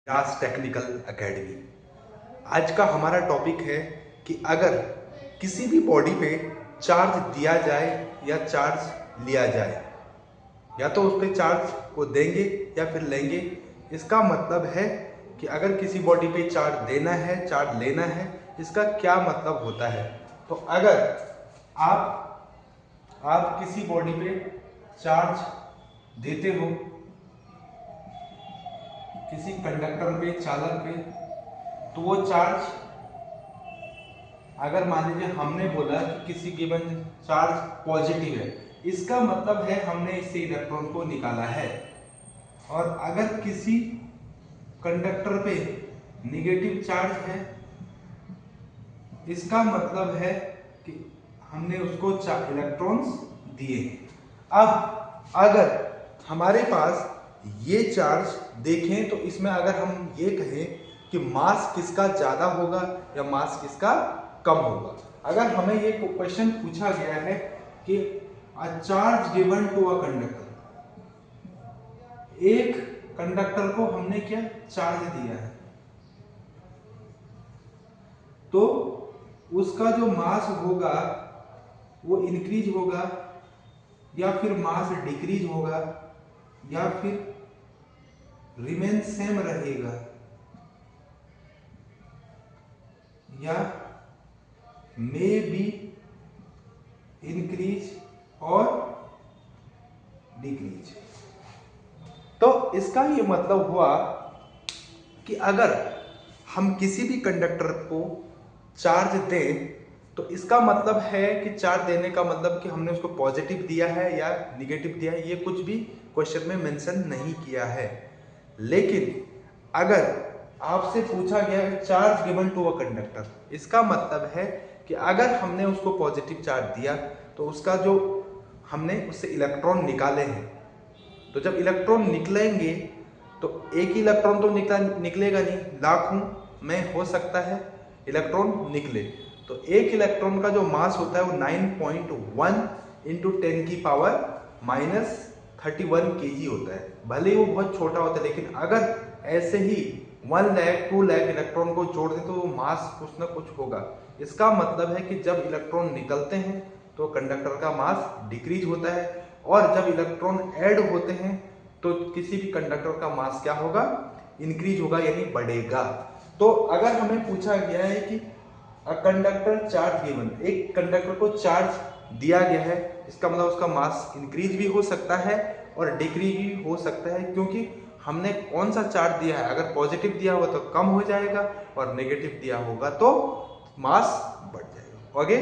व्यास technical academy. आज का हमारा टॉपिक है कि अगर किसी भी बॉडी पे चार्ज दिया जाए या चार्ज लिया जाए, या तो उस पे चार्ज को देंगे या फिर लेंगे। इसका मतलब है कि अगर किसी बॉडी पे चार्ज देना है, चार्ज लेना है, इसका क्या मतलब होता है। तो अगर आप किसी बॉडी पे चार्ज देते हो, किसी कंडक्टर पे, चालक पे, तो वो चार्ज, अगर मान लीजिए हमने बोला कि किसी गिवन चार्ज पॉजिटिव है, इसका मतलब है हमने इससे इलेक्ट्रॉन को निकाला है। और अगर किसी कंडक्टर पे निगेटिव चार्ज है, इसका मतलब है कि हमने उसको इलेक्ट्रॉन्स दिए। अब अगर हमारे पास ये चार्ज देखें तो इसमें अगर हम ये कहें कि मास किसका ज्यादा होगा या मास किसका कम होगा। अगर हमें ये क्वेश्चन पूछा गया है कि a charge given to a conductor, एक कंडक्टर को हमने क्या चार्ज दिया है, तो उसका जो मास होगा वो इंक्रीज होगा या फिर मास डिक्रीज होगा या फिर रिमेन सेम रहेगा या मे बी इंक्रीज और डिक्रीज। तो इसका ये मतलब हुआ कि अगर हम किसी भी कंडक्टर को चार्ज दें तो इसका मतलब है कि चार्ज देने का मतलब कि हमने उसको पॉजिटिव दिया है या निगेटिव दिया है, ये कुछ भी क्वेश्चन में मेंशन नहीं किया है। लेकिन अगर आपसे पूछा गया है charge given to a conductor, इसका मतलब है कि अगर हमने उसको पॉजिटिव चार्ज दिया तो उसका जो हमने उससे इलेक्ट्रॉन निकाले हैं, तो जब इलेक्ट्रॉन निकलेंगे तो एक ही इलेक्ट्रॉन तो निकलेगा नहीं, लाखों में हो सकता है इलेक्ट्रॉन निकले। तो एक इलेक्ट्रॉन का जो मास होता है वो 9.1 इंटू 10 की पावर -31 kg होता है। भले ही वो बहुत छोटा होता है, लेकिन अगर ऐसे ही 1 लाख 2 लाख इलेक्ट्रॉन को जोड़ दें तो वो मास कुछ ना कुछ होगा। इसका मतलब है कि जब इलेक्ट्रॉन निकलते हैं तो कंडक्टर का मास डिक्रीज होता है, और जब इलेक्ट्रॉन ऐड होते हैं तो किसी भी कंडक्टर का मास क्या होगा, इंक्रीज होगा, यानी बढ़ेगा। तो अगर हमें पूछा गया है कि कंडक्टर चार्ज गिवन, एक कंडक्टर को चार्ज दिया गया है, इसका मतलब उसका मास इंक्रीज भी हो सकता है और डिक्रीज भी हो सकता है, क्योंकि हमने कौन सा चार्ज दिया है। अगर पॉजिटिव दिया होगा तो कम हो जाएगा और नेगेटिव दिया होगा तो मास बढ़ जाएगा। ओके।